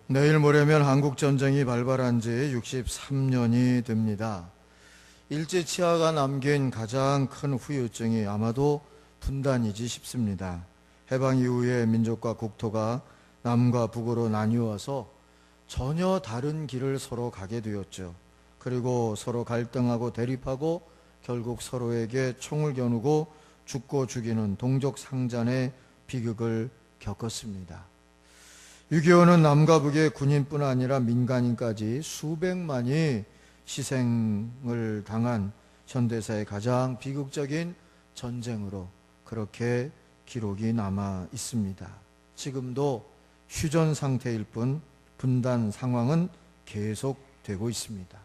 내일 모레면 한국 전쟁이 발발한 지 63년이 됩니다. 일제 치하가 남긴 가장 큰 후유증이 아마도 분단이지 싶습니다. 해방 이후에 민족과 국토가 남과 북으로 나뉘어서 전혀 다른 길을 서로 가게 되었죠. 그리고 서로 갈등하고 대립하고 결국 서로에게 총을 겨누고 죽고 죽이는 동족상잔의 비극을 겪었습니다. 6.25는 남과 북의 군인뿐 아니라 민간인까지 수백만이 희생을 당한 현대사의 가장 비극적인 전쟁으로 그렇게 기록이 남아 있습니다. 지금도 휴전 상태일 뿐 분단 상황은 계속되고 있습니다.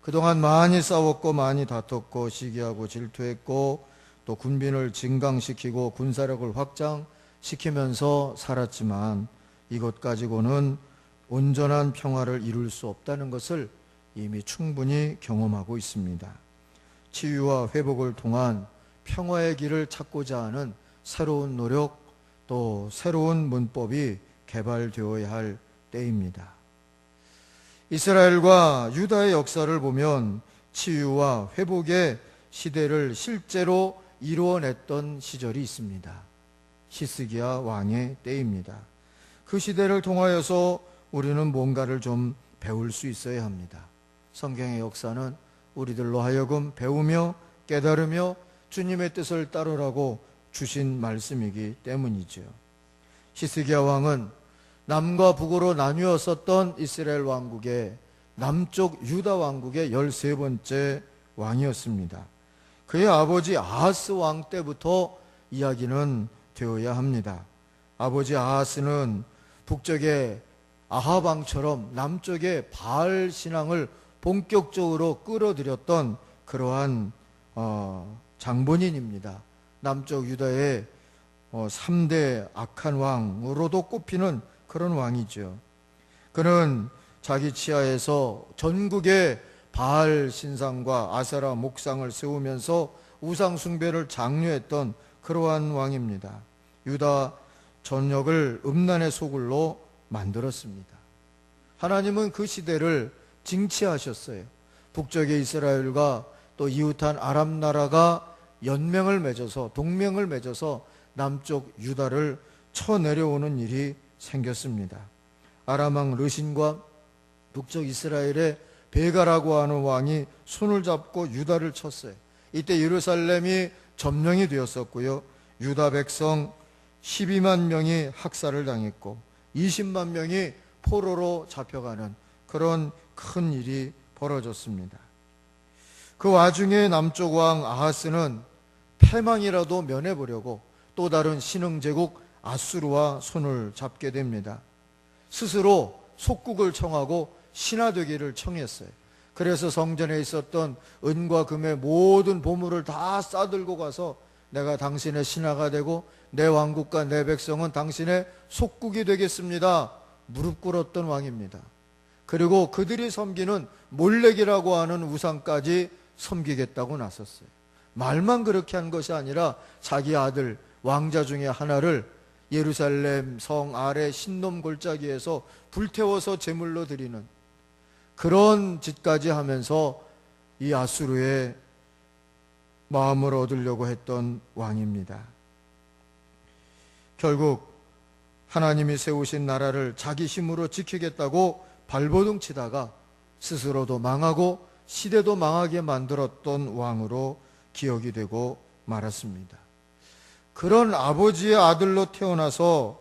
그동안 많이 싸웠고 많이 다퉜고 시기하고 질투했고 또 군빈을 증강시키고 군사력을 확장시키면서 살았지만 이것 가지고는 온전한 평화를 이룰 수 없다는 것을 이미 충분히 경험하고 있습니다. 치유와 회복을 통한 평화의 길을 찾고자 하는 새로운 노력 또 새로운 문법이 개발되어야 할 때입니다. 이스라엘과 유다의 역사를 보면 치유와 회복의 시대를 실제로 이루어냈던 시절이 있습니다. 히스기야 왕의 때입니다. 그 시대를 통하여서 우리는 뭔가를 좀 배울 수 있어야 합니다. 성경의 역사는 우리들로 하여금 배우며 깨달으며 주님의 뜻을 따르라고 주신 말씀이기 때문이죠. 히스기야 왕은 남과 북으로 나뉘었었던 이스라엘 왕국의 남쪽 유다 왕국의 13번째 왕이었습니다. 그의 아버지 아하스 왕 때부터 이야기는 되어야 합니다. 아버지 아하스는 북쪽의 아합 왕처럼 남쪽의 바알 신앙을 본격적으로 끌어들였던 그러한 장본인입니다. 남쪽 유다의 3대 악한 왕으로도 꼽히는 그런 왕이죠. 그는 자기 치하에서 전국의 바알 신상과 아세라 목상을 세우면서 우상 숭배를 장려했던 그러한 왕입니다. 유다 전역을 음란의 소굴로 만들었습니다. 하나님은 그 시대를 징치하셨어요. 북쪽의 이스라엘과 또 이웃한 아람 나라가 연맹을 맺어서 동맹을 맺어서 남쪽 유다를 쳐내려오는 일이 생겼습니다. 아람 왕 르신과 북쪽 이스라엘의 베가라고 하는 왕이 손을 잡고 유다를 쳤어요. 이때 예루살렘이 점령이 되었었고요. 유다 백성 12만 명이 학살을 당했고 20만 명이 포로로 잡혀가는 그런 큰 일이 벌어졌습니다. 그 와중에 남쪽 왕 아하스는 패망이라도 면해보려고 또 다른 신흥제국 아수르와 손을 잡게 됩니다. 스스로 속국을 청하고 신하되기를 청했어요. 그래서 성전에 있었던 은과 금의 모든 보물을 다 싸들고 가서 내가 당신의 신하가 되고 내 왕국과 내 백성은 당신의 속국이 되겠습니다. 무릎 꿇었던 왕입니다. 그리고 그들이 섬기는 몰렉이라고 하는 우상까지 섬기겠다고 나섰어요. 말만 그렇게 한 것이 아니라 자기 아들 왕자 중에 하나를 예루살렘 성 아래 신놈 골짜기에서 불태워서 제물로 드리는 그런 짓까지 하면서 이 아수르의 마음을 얻으려고 했던 왕입니다. 결국 하나님이 세우신 나라를 자기 힘으로 지키겠다고 발버둥 치다가 스스로도 망하고 시대도 망하게 만들었던 왕으로 기억이 되고 말았습니다. 그런 아버지의 아들로 태어나서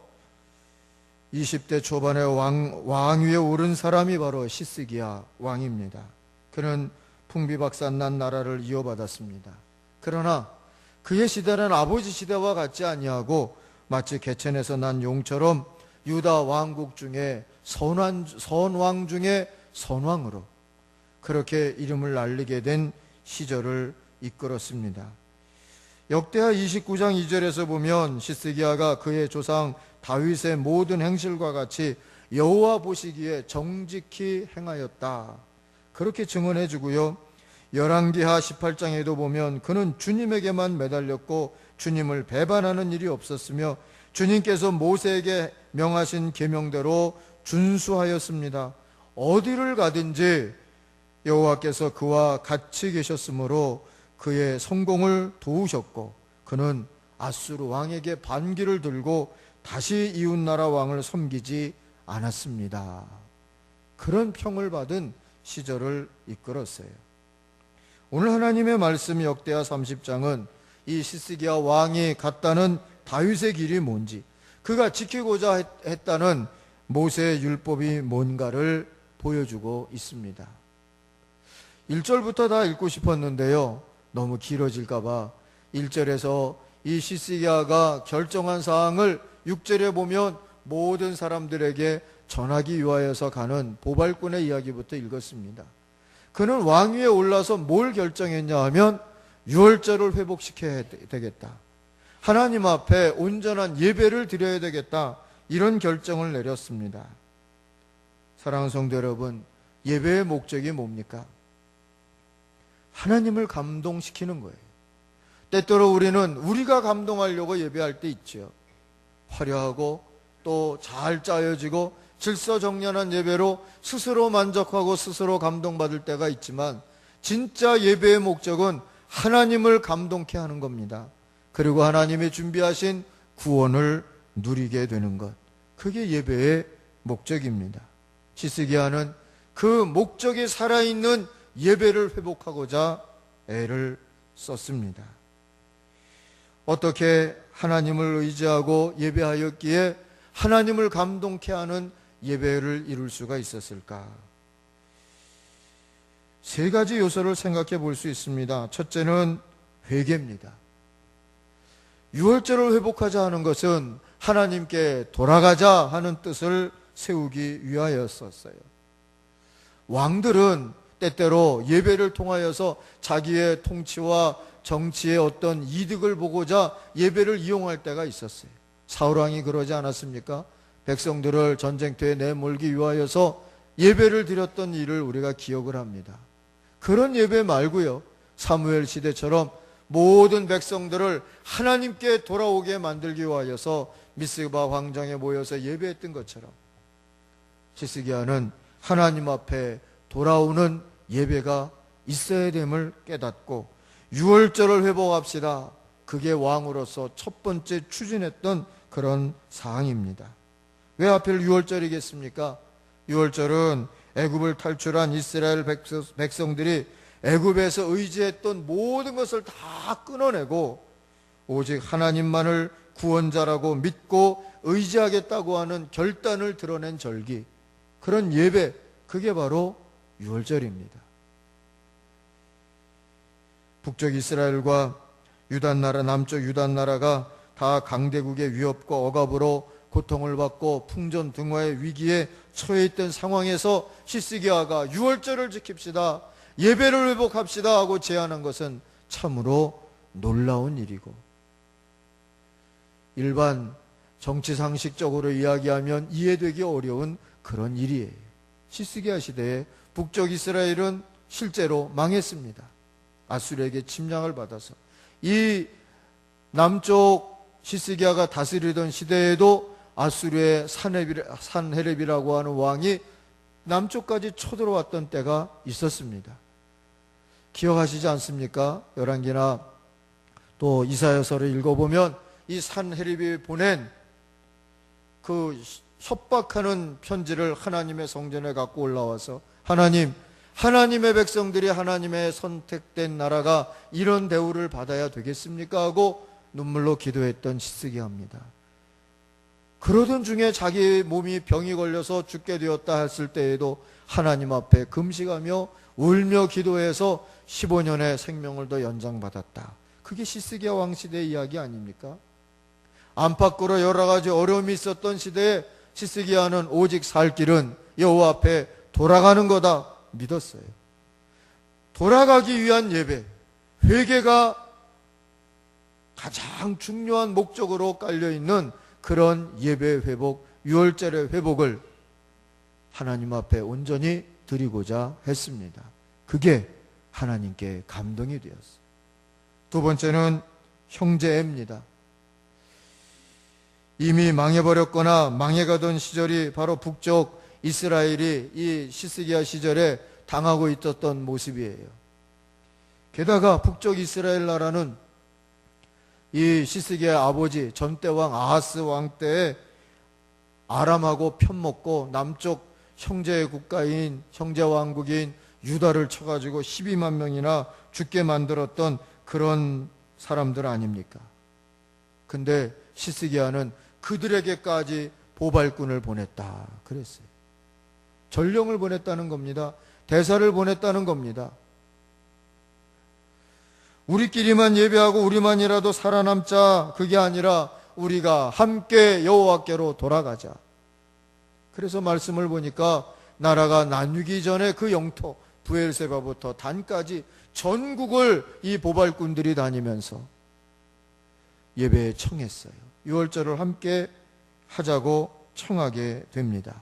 20대 초반에 왕위에 오른 사람이 바로 히스기야 왕입니다. 그는 풍비박산난 나라를 이어받았습니다. 그러나 그의 시대는 아버지 시대와 같지 아니하고 마치 개천에서 난 용처럼 유다 왕국 중에 선왕 중에 선왕으로 그렇게 이름을 날리게 된 시절을 이끌었습니다. 역대하 29장 2절에서 보면 히스기야가 그의 조상 다윗의 모든 행실과 같이 여호와 보시기에 정직히 행하였다. 그렇게 증언해 주고요. 열왕기하 18장에도 보면 그는 주님에게만 매달렸고 주님을 배반하는 일이 없었으며 주님께서 모세에게 명하신 계명대로 준수하였습니다. 어디를 가든지 여호와께서 그와 같이 계셨으므로 그의 성공을 도우셨고 그는 아수르 왕에게 반기를 들고 다시 이웃나라 왕을 섬기지 않았습니다. 그런 평을 받은 시절을 이끌었어요. 오늘 하나님의 말씀 역대하 30장은 이 시스기야 왕이 갔다는 다윗의 길이 뭔지, 그가 지키고자 했다는 모세의 율법이 뭔가를 보여주고 있습니다. 1절부터 다 읽고 싶었는데요, 너무 길어질까봐 1절에서 이 시스기야가 결정한 사항을 6절에 보면 모든 사람들에게 전하기 위하여서 가는 보발꾼의 이야기부터 읽었습니다. 그는 왕위에 올라서 뭘 결정했냐 하면 유월절을 회복시켜야 되겠다, 하나님 앞에 온전한 예배를 드려야 되겠다, 이런 결정을 내렸습니다. 사랑하는 성도 여러분, 예배의 목적이 뭡니까? 하나님을 감동시키는 거예요. 때때로 우리는 우리가 감동하려고 예배할 때 있죠. 화려하고 또 잘 짜여지고 질서정연한 예배로 스스로 만족하고 스스로 감동받을 때가 있지만, 진짜 예배의 목적은 하나님을 감동케 하는 겁니다. 그리고 하나님이 준비하신 구원을 누리게 되는 것, 그게 예배의 목적입니다. 시스기야는 그 목적이 살아있는 예배를 회복하고자 애를 썼습니다. 어떻게 하나님을 의지하고 예배하였기에 하나님을 감동케 하는 예배를 이룰 수가 있었을까? 세 가지 요소를 생각해 볼 수 있습니다. 첫째는 회개입니다. 유월절을 회복하자 하는 것은 하나님께 돌아가자 하는 뜻을 세우기 위하였었어요. 왕들은 때때로 예배를 통하여서 자기의 통치와 정치의 어떤 이득을 보고자 예배를 이용할 때가 있었어요. 사울왕이 그러지 않았습니까? 백성들을 전쟁터에 내몰기 위하여서 예배를 드렸던 일을 우리가 기억을 합니다. 그런 예배 말고요, 사무엘 시대처럼 모든 백성들을 하나님께 돌아오게 만들기 위하여서 미스바 광장에 모여서 예배했던 것처럼 시스기야는 하나님 앞에 돌아오는 예배가 있어야 됨을 깨닫고 유월절을 회복합시다, 그게 왕으로서 첫 번째 추진했던 그런 사항입니다. 왜 하필 유월절이겠습니까? 유월절은 애굽을 탈출한 이스라엘 백성들이 애굽에서 의지했던 모든 것을 다 끊어내고 오직 하나님만을 구원자라고 믿고 의지하겠다고 하는 결단을 드러낸 절기, 그런 예배, 그게 바로 유월절입니다. 북쪽 이스라엘과 유단나라, 남쪽 유단나라가 다 강대국의 위협과 억압으로 고통을 받고 풍전등화의 위기에 처해 있던 상황에서 시스기야가 유월절을 지킵시다, 예배를 회복합시다 하고 제안한 것은 참으로 놀라운 일이고, 일반 정치 상식적으로 이야기하면 이해되기 어려운 그런 일이에요. 시스기야 시대에 북쪽 이스라엘은 실제로 망했습니다. 아수르에게 침략을 받아서. 이 남쪽 시스기야가 다스리던 시대에도 아수르의 산헤렙이라고 하는 왕이 남쪽까지 쳐들어왔던 때가 있었습니다. 기억하시지 않습니까? 열왕기나 또 이사야서를 읽어보면 이 산헤립이 보낸 그 협박하는 편지를 하나님의 성전에 갖고 올라와서 하나님의 백성들이 하나님의 선택된 나라가 이런 대우를 받아야 되겠습니까? 하고 눈물로 기도했던 시스기야입니다. 그러던 중에 자기 몸이 병이 걸려서 죽게 되었다 했을 때에도 하나님 앞에 금식하며 울며 기도해서 15년의 생명을 더 연장받았다. 그게 시스기야 왕 시대의 이야기 아닙니까? 안팎으로 여러 가지 어려움이 있었던 시대에 시스기야는 오직 살 길은 여호와 앞에 돌아가는 거다 믿었어요. 돌아가기 위한 예배, 회개가 가장 중요한 목적으로 깔려있는 그런 예배 회복, 유월절의 회복을 하나님 앞에 온전히 드리고자 했습니다. 그게 하나님께 감동이 되었어요. 두 번째는 형제애입니다. 이미 망해버렸거나 망해가던 시절이 바로 북쪽 이스라엘이 이 시스기야 시절에 당하고 있었던 모습이에요. 게다가 북쪽 이스라엘 나라는 이 시스기야 아버지 전대왕 아하스 왕 때에 아람하고 편먹고 남쪽 형제 국가인 형제 왕국인 유다를 쳐가지고 12만 명이나 죽게 만들었던 그런 사람들 아닙니까? 근데 시스기야는 그들에게까지 보발꾼을 보냈다 그랬어요. 전령을 보냈다는 겁니다. 대사를 보냈다는 겁니다. 우리끼리만 예배하고 우리만이라도 살아남자, 그게 아니라 우리가 함께 여호와께로 돌아가자. 그래서 말씀을 보니까 나라가 나뉘기 전에 그 영토 브엘세바부터 단까지 전국을 이 보발꾼들이 다니면서 예배에 청했어요. 유월절을 함께 하자고 청하게 됩니다.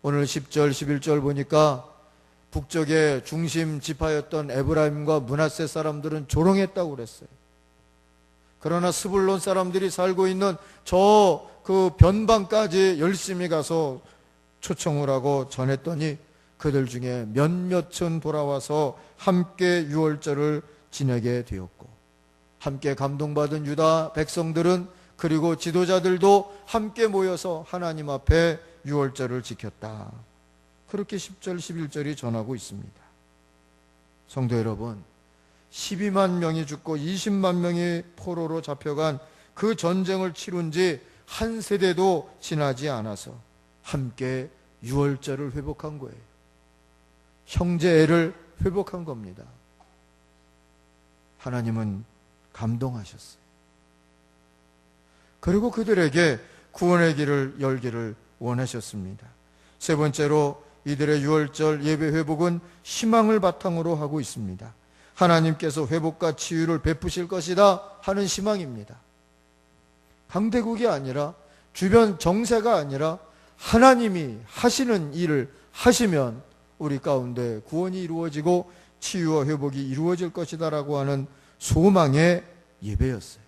오늘 10절 11절 보니까 북쪽의 중심 지파였던 에브라임과 므낫세 사람들은 조롱했다고 그랬어요. 그러나 스불론 사람들이 살고 있는 저 그 변방까지 열심히 가서 초청을 하고 전했더니 그들 중에 몇몇은 돌아와서 함께 유월절을 지내게 되었고, 함께 감동받은 유다 백성들은, 그리고 지도자들도 함께 모여서 하나님 앞에 유월절을 지켰다. 그렇게 10절 11절이 전하고 있습니다. 성도 여러분, 12만 명이 죽고 20만 명이 포로로 잡혀간 그 전쟁을 치룬 지 한 세대도 지나지 않아서 함께 유월절을 회복한 거예요. 형제애를 회복한 겁니다. 하나님은 감동하셨어요. 그리고 그들에게 구원의 길을 열기를 원하셨습니다. 세 번째로 이들의 유월절 예배 회복은 희망을 바탕으로 하고 있습니다. 하나님께서 회복과 치유를 베푸실 것이다 하는 희망입니다. 강대국이 아니라, 주변 정세가 아니라 하나님이 하시는 일을 하시면 우리 가운데 구원이 이루어지고 치유와 회복이 이루어질 것이다 라고 하는 소망의 예배였어요.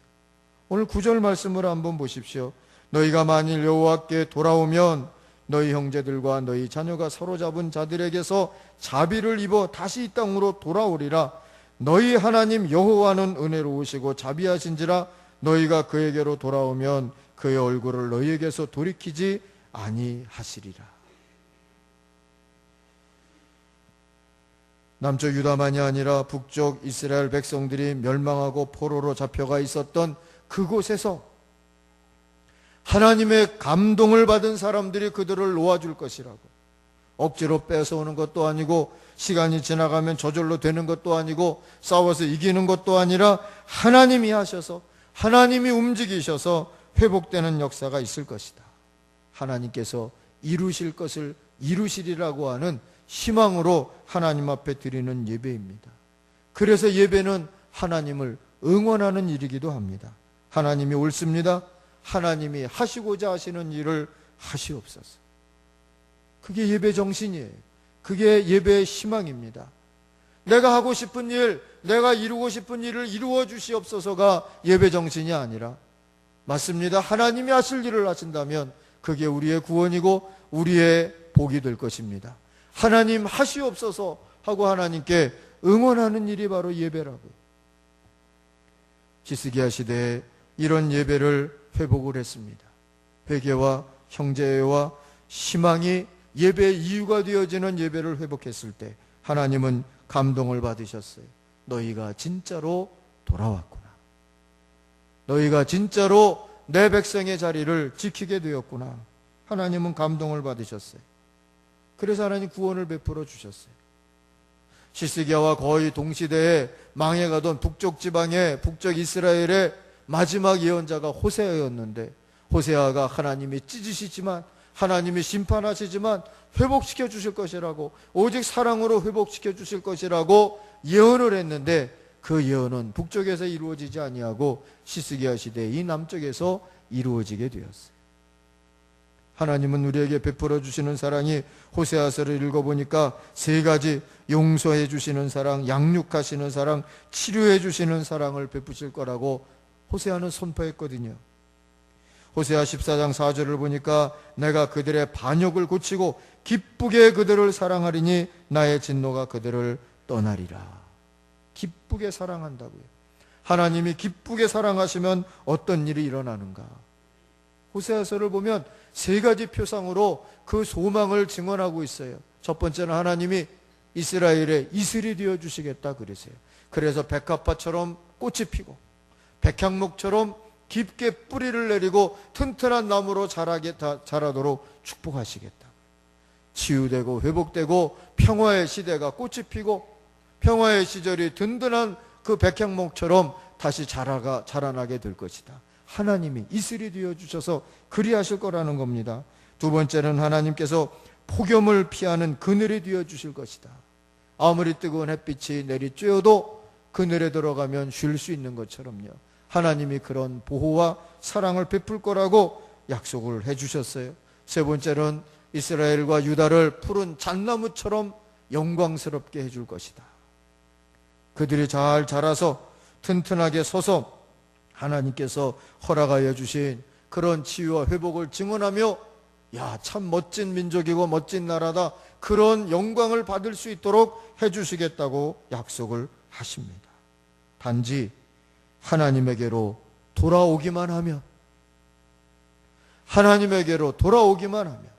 오늘 9절 말씀을 한번 보십시오. 너희가 만일 여호와께 돌아오면 너희 형제들과 너희 자녀가 사로잡은 자들에게서 자비를 입어 다시 이 땅으로 돌아오리라. 너희 하나님 여호와는 은혜로우시고 자비하신지라. 너희가 그에게로 돌아오면 그의 얼굴을 너희에게서 돌이키지 아니하시리라. 남쪽 유다만이 아니라 북쪽 이스라엘 백성들이 멸망하고 포로로 잡혀가 있었던 그곳에서 하나님의 감동을 받은 사람들이 그들을 놓아줄 것이라고, 억지로 뺏어오는 것도 아니고 시간이 지나가면 저절로 되는 것도 아니고 싸워서 이기는 것도 아니라 하나님이 하셔서, 하나님이 움직이셔서 회복되는 역사가 있을 것이다. 하나님께서 이루실 것을 이루시리라고 하는 희망으로 하나님 앞에 드리는 예배입니다. 그래서 예배는 하나님을 응원하는 일이기도 합니다. 하나님이 옳습니다. 하나님이 하시고자 하시는 일을 하시옵소서. 그게 예배 정신이에요. 그게 예배의 희망입니다. 내가 하고 싶은 일, 내가 이루고 싶은 일을 이루어 주시옵소서가 예배 정신이 아니라, 맞습니다. 하나님이 하실 일을 하신다면 그게 우리의 구원이고 우리의 복이 될 것입니다. 하나님 하시옵소서 하고 하나님께 응원하는 일이 바로 예배라고요. 히스기야 시대에 이런 예배를 회복을 했습니다. 회개와 형제와 희망이 예배의 이유가 되어지는 예배를 회복했을 때 하나님은 감동을 받으셨어요. 너희가 진짜로 돌아왔구나. 너희가 진짜로 내 백성의 자리를 지키게 되었구나. 하나님은 감동을 받으셨어요. 그래서 하나님 구원을 베풀어 주셨어요. 히스기야와 거의 동시대에 망해가던 북쪽 지방의 북쪽 이스라엘의 마지막 예언자가 호세아였는데, 호세아가 하나님이 찢으시지만, 하나님이 심판하시지만 회복시켜 주실 것이라고, 오직 사랑으로 회복시켜 주실 것이라고 예언을 했는데, 그 예언은 북쪽에서 이루어지지 아니하고 히스기야 시대 이 남쪽에서 이루어지게 되었어요. 하나님은 우리에게 베풀어 주시는 사랑이, 호세아서를 읽어보니까 세 가지, 용서해 주시는 사랑, 양육하시는 사랑, 치료해 주시는 사랑을 베푸실 거라고 호세아는 선포했거든요. 호세아 14장 4절을 보니까 내가 그들의 반역을 고치고 기쁘게 그들을 사랑하리니 나의 진노가 그들을 떠나리라. 기쁘게 사랑한다고요. 하나님이 기쁘게 사랑하시면 어떤 일이 일어나는가? 호세아서를 보면 세 가지 표상으로 그 소망을 증언하고 있어요. 첫 번째는 하나님이 이스라엘의 이슬이 되어 주시겠다 그러세요. 그래서 백합화처럼 꽃이 피고 백향목처럼 깊게 뿌리를 내리고 튼튼한 나무로 자라도록 축복하시겠다. 치유되고 회복되고 평화의 시대가 꽃이 피고 평화의 시절이 든든한 그 백향목처럼 다시 자라나게 될 것이다. 하나님이 이슬이 되어주셔서 그리하실 거라는 겁니다. 두 번째는 하나님께서 폭염을 피하는 그늘이 되어주실 것이다. 아무리 뜨거운 햇빛이 내리쬐어도 그늘에 들어가면 쉴 수 있는 것처럼요. 하나님이 그런 보호와 사랑을 베풀 거라고 약속을 해주셨어요. 세 번째는 이스라엘과 유다를 푸른 잣나무처럼 영광스럽게 해줄 것이다. 그들이 잘 자라서 튼튼하게 서서 하나님께서 허락하여 주신 그런 치유와 회복을 증언하며 야, 참 멋진 민족이고 멋진 나라다. 그런 영광을 받을 수 있도록 해주시겠다고 약속을 하십니다. 단지 하나님에게로 돌아오기만 하면, 하나님에게로 돌아오기만 하면,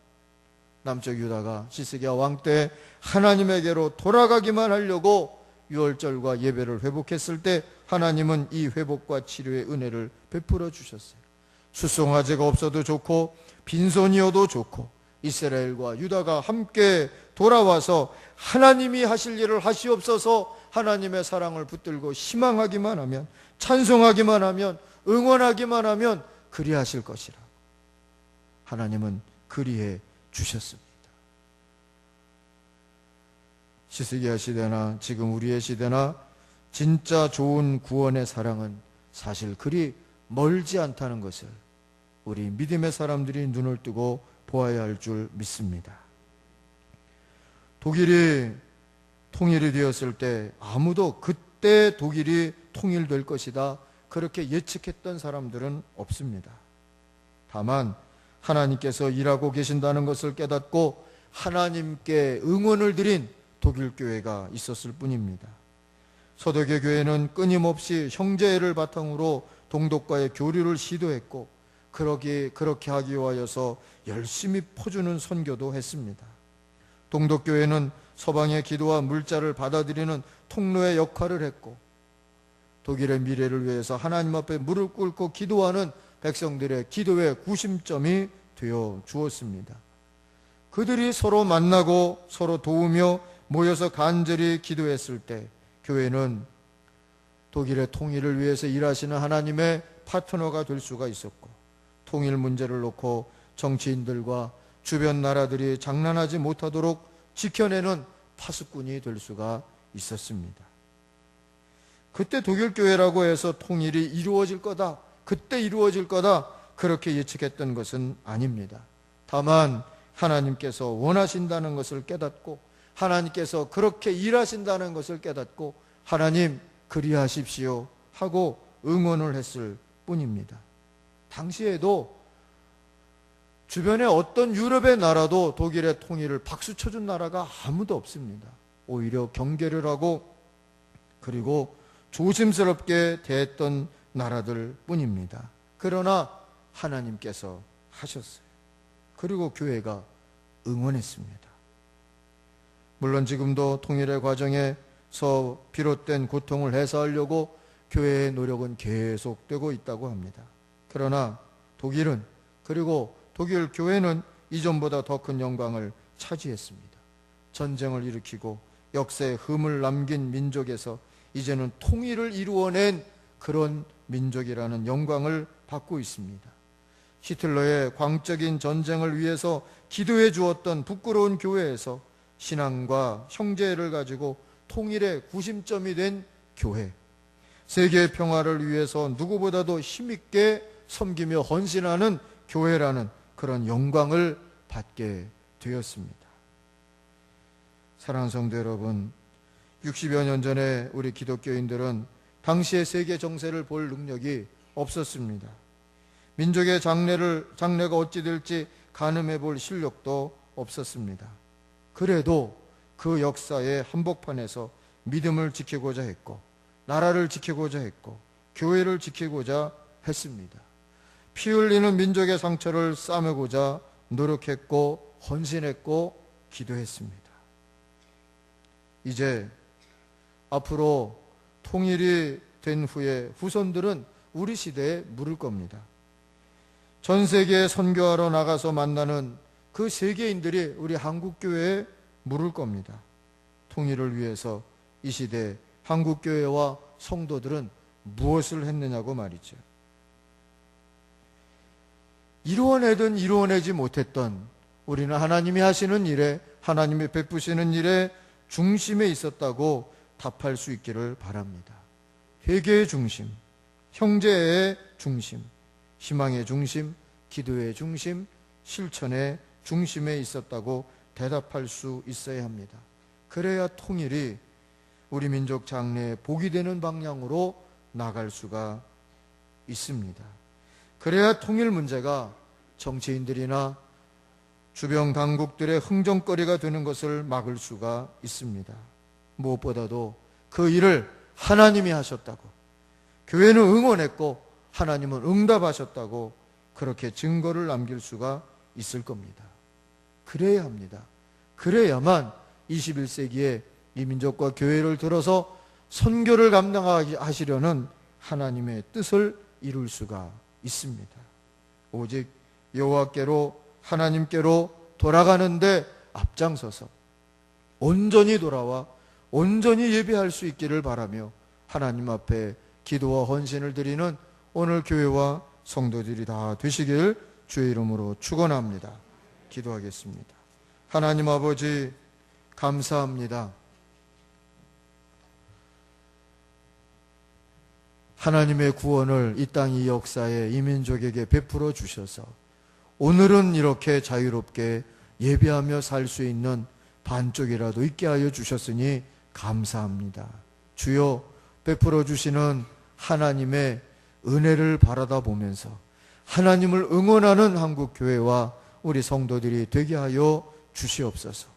남쪽 유다가 시스기야 왕 때 하나님에게로 돌아가기만 하려고 유월절과 예배를 회복했을 때 하나님은 이 회복과 치료의 은혜를 베풀어 주셨어요. 수송아지가 없어도 좋고 빈손이어도 좋고 이스라엘과 유다가 함께 돌아와서 하나님이 하실 일을 하시옵소서 하나님의 사랑을 붙들고 희망하기만 하면, 찬송하기만 하면, 응원하기만 하면 그리하실 것이라. 하나님은 그리해 주셨습니다. 시스기야 시대나 지금 우리의 시대나 진짜 좋은 구원의 사랑은 사실 그리 멀지 않다는 것을 우리 믿음의 사람들이 눈을 뜨고 보아야 할 줄 믿습니다. 독일이 통일이 되었을 때 아무도 그때 독일이 통일될 것이다 그렇게 예측했던 사람들은 없습니다. 다만 하나님께서 일하고 계신다는 것을 깨닫고 하나님께 응원을 드린 독일 교회가 있었을 뿐입니다. 서독의 교회는 끊임없이 형제를 바탕으로 동독과의 교류를 시도했고 그렇게 하기 위하여서 열심히 퍼주는 선교도 했습니다. 동독교회는 서방의 기도와 물자를 받아들이는 통로의 역할을 했고 독일의 미래를 위해서 하나님 앞에 무릎 꿇고 기도하는 백성들의 기도의 구심점이 되어 주었습니다. 그들이 서로 만나고 서로 도우며 모여서 간절히 기도했을 때 교회는 독일의 통일을 위해서 일하시는 하나님의 파트너가 될 수가 있었고 통일 문제를 놓고 정치인들과 주변 나라들이 장난하지 못하도록 지켜내는 파수꾼이 될 수가 있었습니다. 그때 독일 교회라고 해서 통일이 이루어질 거다, 그때 이루어질 거다 그렇게 예측했던 것은 아닙니다. 다만 하나님께서 원하신다는 것을 깨닫고 하나님께서 그렇게 일하신다는 것을 깨닫고 하나님 그리하십시오 하고 응원을 했을 뿐입니다. 당시에도 주변에 어떤 유럽의 나라도 독일의 통일을 박수 쳐준 나라가 아무도 없습니다. 오히려 경계를 하고 그리고 조심스럽게 대했던 나라들 뿐입니다. 그러나 하나님께서 하셨어요. 그리고 교회가 응원했습니다. 물론 지금도 통일의 과정에서 비롯된 고통을 해소하려고 교회의 노력은 계속되고 있다고 합니다. 그러나 독일은 그리고 독일 교회는 이전보다 더 큰 영광을 차지했습니다. 전쟁을 일으키고 역사에 흠을 남긴 민족에서 이제는 통일을 이루어낸 그런 민족이라는 영광을 받고 있습니다. 히틀러의 광적인 전쟁을 위해서 기도해 주었던 부끄러운 교회에서 신앙과 형제를 가지고 통일의 구심점이 된 교회, 세계의 평화를 위해서 누구보다도 힘있게 섬기며 헌신하는 교회라는 그런 영광을 받게 되었습니다. 사랑하는 성도 여러분, 60여 년 전에 우리 기독교인들은 당시의 세계 정세를 볼 능력이 없었습니다. 민족의 장래가 어찌 될지 가늠해 볼 실력도 없었습니다. 그래도 그 역사의 한복판에서 믿음을 지키고자 했고, 나라를 지키고자 했고, 교회를 지키고자 했습니다. 피 흘리는 민족의 상처를 싸매고자 노력했고, 헌신했고, 기도했습니다. 이제 앞으로 통일이 된 후에 후손들은 우리 시대에 물을 겁니다. 전 세계에 선교하러 나가서 만나는 그 세계인들이 우리 한국교회에 물을 겁니다. 통일을 위해서 이 시대 한국교회와 성도들은 무엇을 했느냐고 말이죠. 이루어내든 이루어내지 못했던 우리는 하나님이 하시는 일에, 하나님이 베푸시는 일에 중심에 있었다고 답할 수 있기를 바랍니다. 회개의 중심, 형제의 중심, 희망의 중심, 기도의 중심, 실천의 중심에 있었다고 대답할 수 있어야 합니다. 그래야 통일이 우리 민족 장래에 복이 되는 방향으로 나갈 수가 있습니다. 그래야 통일 문제가 정치인들이나 주변 당국들의 흥정거리가 되는 것을 막을 수가 있습니다. 무엇보다도 그 일을 하나님이 하셨다고, 교회는 응원했고 하나님은 응답하셨다고 그렇게 증거를 남길 수가 있을 겁니다. 그래야 합니다. 그래야만 21세기에 이 민족과 교회를 들어서 선교를 감당하시려는 하나님의 뜻을 이룰 수가 있습니다. 오직 여호와께로, 하나님께로 돌아가는데 앞장서서 온전히 돌아와 온전히 예배할 수 있기를 바라며 하나님 앞에 기도와 헌신을 드리는 오늘 교회와 성도들이 다 되시길 주의 이름으로 축원합니다. 기도하겠습니다. 하나님 아버지, 감사합니다. 하나님의 구원을 이 땅 이 역사에 이 민족에게 베풀어 주셔서 오늘은 이렇게 자유롭게 예배하며 살 수 있는 반쪽이라도 있게 하여 주셨으니 감사합니다. 주여, 베풀어 주시는 하나님의 은혜를 바라다 보면서 하나님을 응원하는 한국교회와 우리 성도들이 되게 하여 주시옵소서.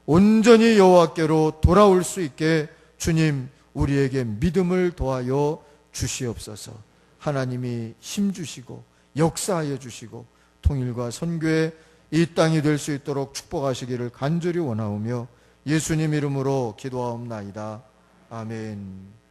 온전히 여호와께로 돌아올 수 있게 주님 우리에게 믿음을 더하여 주시옵소서. 하나님이 힘주시고 역사하여 주시고 통일과 선교의 이 땅이 될 수 있도록 축복하시기를 간절히 원하오며 예수님 이름으로 기도하옵나이다. 아멘.